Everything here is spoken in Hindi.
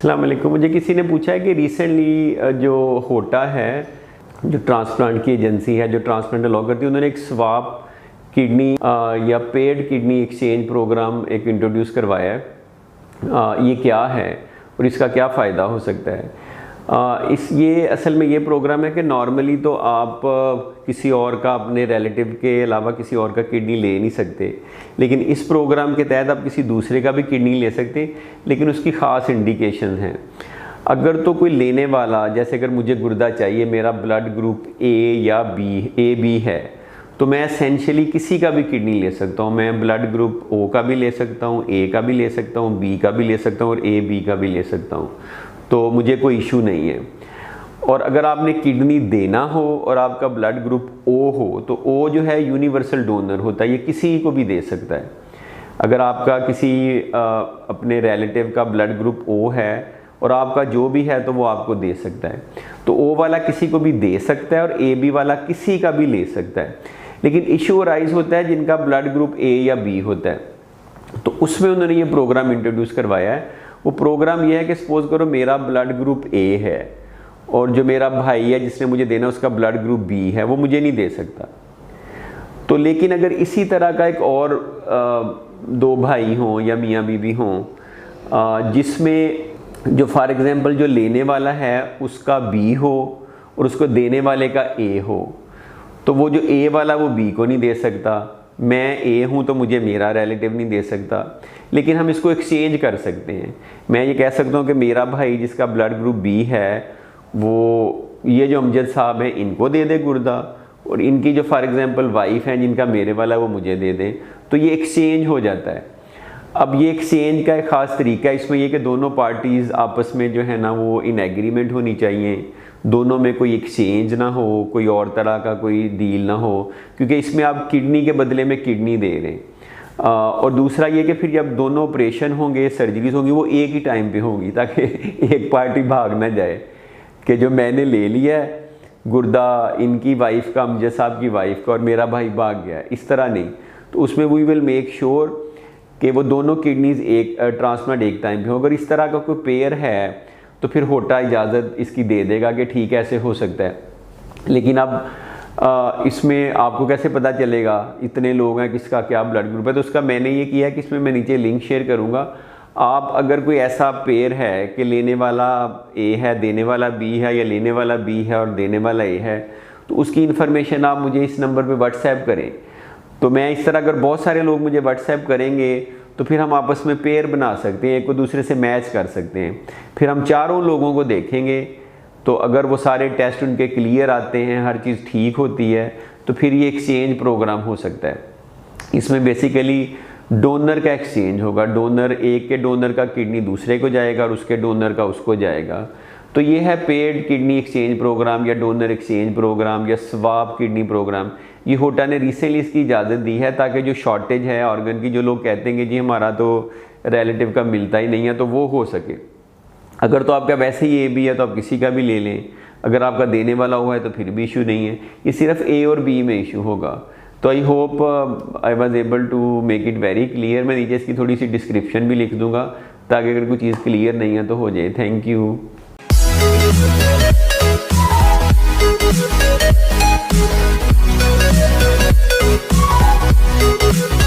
अस्सलाम वालेकुम। मुझे किसी ने पूछा है कि रिसेंटली जो होटा है, जो ट्रांसप्लांट की एजेंसी है जो ट्रांसप्लांट अलाउ करती है, उन्होंने एक स्वाप किडनी या पेड किडनी एक्सचेंज प्रोग्राम एक इंट्रोड्यूस करवाया है। ये क्या है और इसका क्या फ़ायदा हो सकता है? ये असल में ये प्रोग्राम है कि नॉर्मली तो आप किसी और का, अपने रिलेटिव के अलावा किसी और का किडनी ले नहीं सकते, लेकिन इस प्रोग्राम के तहत आप किसी दूसरे का भी किडनी ले सकते, लेकिन उसकी ख़ास इंडिकेशन हैं। अगर तो कोई लेने वाला, जैसे अगर मुझे गुर्दा चाहिए, मेरा ब्लड ग्रुप ए या बी है, तो मैं एसेंशियली किसी का भी किडनी ले सकता हूँ। मैं ब्लड ग्रुप ओ का भी ले सकता हूँ, ए का भी ले सकता हूँ, बी का भी ले सकता हूँ और ए बी का भी ले सकता हूँ, तो मुझे कोई इशू नहीं है। और अगर आपने किडनी देना हो और आपका ब्लड ग्रुप ओ हो, तो ओ जो है यूनिवर्सल डोनर होता है, ये किसी को भी दे सकता है। अगर आपका किसी अपने रिलेटिव का ब्लड ग्रुप ओ है और आपका जो भी है, तो वो आपको दे सकता है। तो ओ वाला किसी को भी दे सकता है और ए बी वाला किसी का भी ले सकता है, लेकिन इशू अराइज होता है जिनका ब्लड ग्रुप ए या बी होता है। तो उसमें उन्होंने ये प्रोग्राम इंट्रोड्यूस करवाया है। वो प्रोग्राम ये है कि सपोज करो मेरा ब्लड ग्रुप ए है और जो मेरा भाई है जिसने मुझे देना, उसका ब्लड ग्रुप बी है, वो मुझे नहीं दे सकता। तो लेकिन अगर इसी तरह का एक और दो भाई हों या मियाँ बीवी हों, जिसमें जो फॉर एग्जांपल जो लेने वाला है उसका बी हो और उसको देने वाले का ए हो, तो वो जो ए वाला वो बी को नहीं दे सकता। मैं ए हूँ तो मुझे मेरा रिलेटिव नहीं दे सकता, लेकिन हम इसको एक्सचेंज कर सकते हैं। मैं ये कह सकता हूँ कि मेरा भाई जिसका ब्लड ग्रुप बी है, वो ये जो अमजद साहब हैं इनको दे दे गुर्दा, और इनकी जो फॉर एग्जांपल वाइफ हैं जिनका मेरे वाला, वो मुझे दे दें, तो ये एक्सचेंज हो जाता है। अब ये एक्सचेंज का एक ख़ास तरीका है, इसमें ये कि दोनों पार्टीज़ आपस में जो है ना वो इन एग्रीमेंट होनी चाहिए, दोनों में कोई एक्सचेंज ना हो, कोई और तरह का कोई डील ना हो, क्योंकि इसमें आप किडनी के बदले में किडनी दे रहे हैं। और दूसरा ये कि फिर जब दोनों ऑपरेशन होंगे, सर्जरीज होंगी, वो एक ही टाइम पे होंगी, ताकि एक पार्टी भाग ना जाए कि जो मैंने ले लिया है गुर्दा इनकी वाइफ का, अमजद साहब की वाइफ का, और मेरा भाई भाग गया, इस तरह नहीं। तो उसमें वी विल मेक श्योर कि वो दोनों किडनीज एक ट्रांसप्लांट एक टाइम पे हो। अगर इस तरह का कोई पेयर है तो फिर होटा इजाज़त इसकी दे देगा कि ठीक है ऐसे हो सकता है। लेकिन अब इसमें आपको कैसे पता चलेगा इतने लोग हैं किसका क्या ब्लड ग्रुप है? तो उसका मैंने ये किया है कि इसमें मैं नीचे लिंक शेयर करूँगा। आप अगर कोई ऐसा पेयर है कि लेने वाला ए है, देने वाला बी है, या लेने वाला बी है और देने वाला ए है, तो उसकी इन्फॉर्मेशन आप मुझे इस नंबर पे व्हाट्सएप करें। तो मैं इस तरह अगर बहुत सारे लोग मुझे व्हाट्सएप करेंगे तो फिर हम आपस में पेयर बना सकते हैं, एक को दूसरे से मैच कर सकते हैं। फिर हम चारों लोगों को देखेंगे, तो अगर वो सारे टेस्ट उनके क्लियर आते हैं, हर चीज़ ठीक होती है, तो फिर ये एक्सचेंज प्रोग्राम हो सकता है। इसमें बेसिकली डोनर का एक्सचेंज होगा, डोनर एक के डोनर का किडनी दूसरे को जाएगा और उसके डोनर का उसको जाएगा। तो ये है पेड किडनी एक्सचेंज प्रोग्राम या डोनर एक्सचेंज प्रोग्राम या स्वाप किडनी प्रोग्राम। ये होटा ने रिसेंटली इसकी इजाज़त दी है ताकि जो शॉर्टेज है ऑर्गन की, जो लोग कहते हैं कि जी हमारा तो रिलेटिव का मिलता ही नहीं है, तो वो हो सके। अगर तो आपका वैसे ही ए बी है तो आप किसी का भी ले लें, अगर आपका देने वाला हुआ है तो फिर भी इशू नहीं है, ये सिर्फ ए और बी में इशू होगा। तो I hope I was able to make it very clear. मैं नीचे इसकी थोड़ी सी डिस्क्रिप्शन भी लिख दूंगा ताकि अगर कोई चीज़ क्लियर नहीं है तो हो जाए। Thank you. We'll be right back.